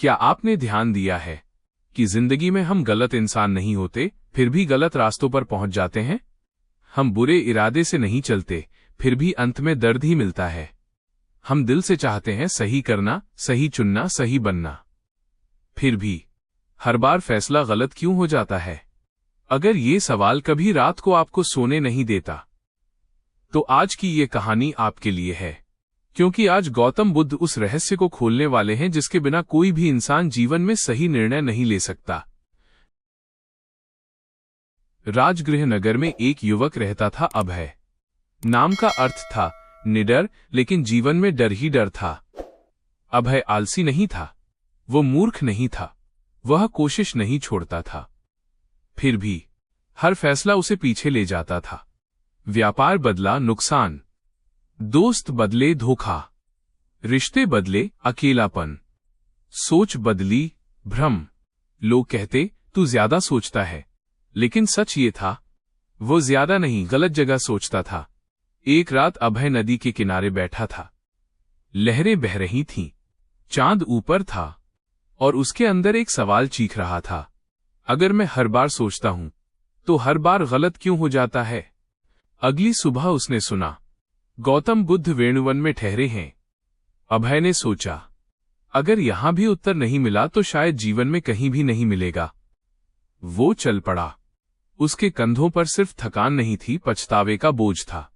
क्या आपने ध्यान दिया है कि जिंदगी में हम गलत इंसान नहीं होते, फिर भी गलत रास्तों पर पहुंच जाते हैं? हम बुरे इरादे से नहीं चलते, फिर भी अंत में दर्द ही मिलता है। हम दिल से चाहते हैं सही करना, सही चुनना, सही बनना, फिर भी हर बार फैसला गलत क्यों हो जाता है? अगर ये सवाल कभी रात को आपको सोने नहीं देता, तो आज की ये कहानी आपके लिए है, क्योंकि आज गौतम बुद्ध उस रहस्य को खोलने वाले हैं जिसके बिना कोई भी इंसान जीवन में सही निर्णय नहीं ले सकता। राजगृह नगर में एक युवक रहता था, अभय। नाम का अर्थ था निडर, लेकिन जीवन में डर ही डर था। अभय आलसी नहीं था, वो मूर्ख नहीं था, वह कोशिश नहीं छोड़ता था। फिर भी हर फैसला उसे पीछे ले जाता था। व्यापार बदला नुकसान, दोस्त बदले धोखा, रिश्ते बदले अकेलापन, सोच बदली भ्रम। लोग कहते तू ज्यादा सोचता है, लेकिन सच ये था, वो ज्यादा नहीं, गलत जगह सोचता था। एक रात अभय नदी के किनारे बैठा था। लहरें बह रही थीं, चांद ऊपर था और उसके अंदर एक सवाल चीख रहा था, अगर मैं हर बार सोचता हूं तो हर बार गलत क्यों हो जाता है? अगली सुबह उसने सुना गौतम बुद्ध वेणुवन में ठहरे हैं। अभय ने सोचा, अगर यहां भी उत्तर नहीं मिला तो शायद जीवन में कहीं भी नहीं मिलेगा। वो चल पड़ा। उसके कंधों पर सिर्फ थकान नहीं थी, पछतावे का बोझ था।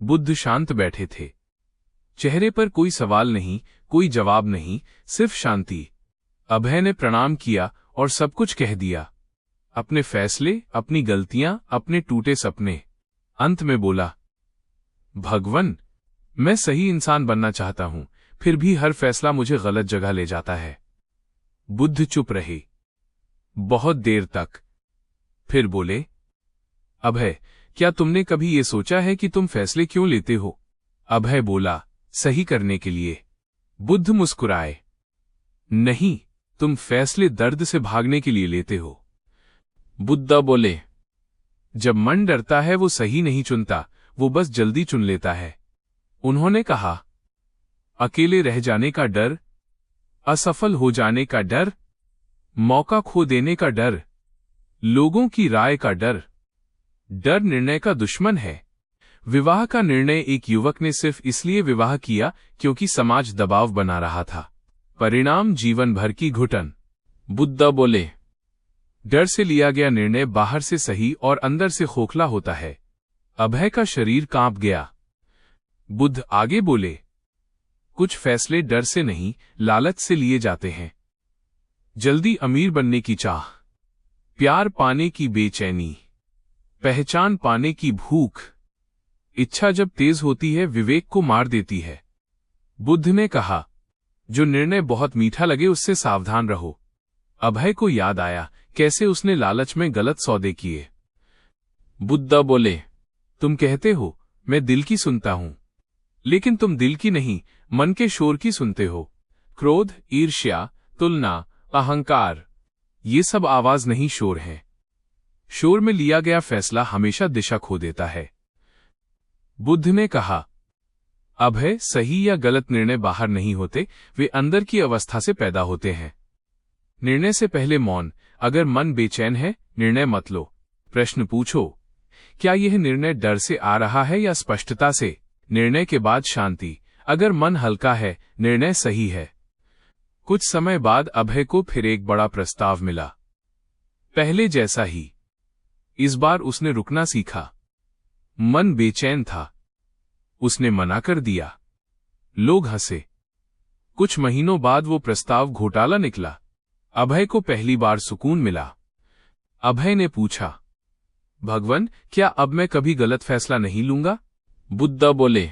बुद्ध शांत बैठे थे, चेहरे पर कोई सवाल नहीं, कोई जवाब नहीं, सिर्फ शांति। अभय ने प्रणाम किया और सब कुछ कह दिया, अपने फैसले, अपनी गलतियां, अपने टूटे सपने। अंत में बोला, भगवान, मैं सही इंसान बनना चाहता हूं, फिर भी हर फैसला मुझे गलत जगह ले जाता है। बुद्ध चुप रहे बहुत देर तक, फिर बोले, अभय, क्या तुमने कभी ये सोचा है कि तुम फैसले क्यों लेते हो? अभय बोला, सही करने के लिए। बुद्ध मुस्कुराए, नहीं, तुम फैसले दर्द से भागने के लिए लेते हो। बुद्ध बोले, जब मन डरता है वो सही नहीं चुनता, वो बस जल्दी चुन लेता है। उन्होंने कहा, अकेले रह जाने का डर, असफल हो जाने का डर, मौका खो देने का डर, लोगों की राय का डर। डर निर्णय का दुश्मन है। विवाह का निर्णय एक युवक ने सिर्फ इसलिए विवाह किया क्योंकि समाज दबाव बना रहा था। परिणाम जीवन भर की घुटन। बुद्ध बोले, डर से लिया गया निर्णय बाहर से सही और अंदर से खोखला होता है। अभय का शरीर कांप गया। बुद्ध आगे बोले, कुछ फैसले डर से नहीं, लालच से लिए जाते हैं। जल्दी अमीर बनने की चाह, प्यार पाने की बेचैनी, पहचान पाने की भूख। इच्छा जब तेज होती है, विवेक को मार देती है। बुद्ध ने कहा, जो निर्णय बहुत मीठा लगे उससे सावधान रहो। अभय को याद आया कैसे उसने लालच में गलत सौदे किए। बुद्ध बोले, तुम कहते हो मैं दिल की सुनता हूं, लेकिन तुम दिल की नहीं, मन के शोर की सुनते हो। क्रोध, ईर्ष्या, तुलना, अहंकार, ये सब आवाज नहीं, शोर है। शोर में लिया गया फैसला हमेशा दिशा खो देता है। बुद्ध ने कहा, अभय, सही या गलत निर्णय बाहर नहीं होते, वे अंदर की अवस्था से पैदा होते हैं। निर्णय से पहले मौन। अगर मन बेचैन है, निर्णय मत लो। प्रश्न पूछो, क्या यह निर्णय डर से आ रहा है या स्पष्टता से? निर्णय के बाद शांति। अगर मन हल्का है, निर्णय सही है। कुछ समय बाद अभय को फिर एक बड़ा प्रस्ताव मिला, पहले जैसा ही। इस बार उसने रुकना सीखा। मन बेचैन था, उसने मना कर दिया। लोग हंसे। कुछ महीनों बाद वो प्रस्ताव घोटाला निकला। अभय को पहली बार सुकून मिला। अभय ने पूछा, भगवान, क्या अब मैं कभी गलत फैसला नहीं लूंगा? बुद्ध बोले,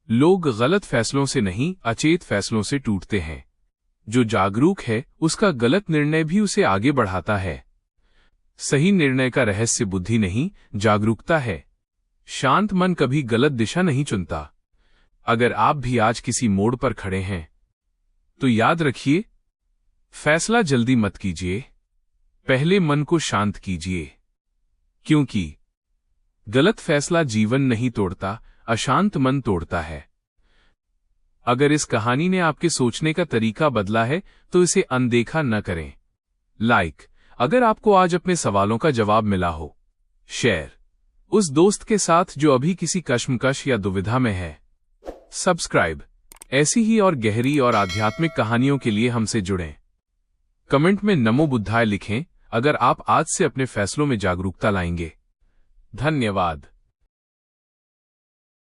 लोग गलत फैसलों से नहीं, अचेत फैसलों से टूटते हैं। जो जागरूक है, उसका गलत निर्णय भी उसे आगे बढ़ाता है। सही निर्णय का रहस्य बुद्धि नहीं, जागरूकता है। शांत मन कभी गलत दिशा नहीं चुनता। अगर आप भी आज किसी मोड़ पर खड़े हैं, तो याद रखिए, फैसला जल्दी मत कीजिए, पहले मन को शांत कीजिए, क्योंकि गलत फैसला जीवन नहीं तोड़ता, अशांत मन तोड़ता है। अगर इस कहानी ने आपके सोचने का तरीका बदला है तो इसे अनदेखा न करें। लाइक अगर आपको आज अपने सवालों का जवाब मिला हो। शेयर उस दोस्त के साथ जो अभी किसी कश्मकश या दुविधा में है। सब्सक्राइब ऐसी ही और गहरी और आध्यात्मिक कहानियों के लिए हमसे जुड़ें। कमेंट में नमो बुद्धाय लिखें अगर आप आज से अपने फैसलों में जागरूकता लाएंगे। धन्यवाद।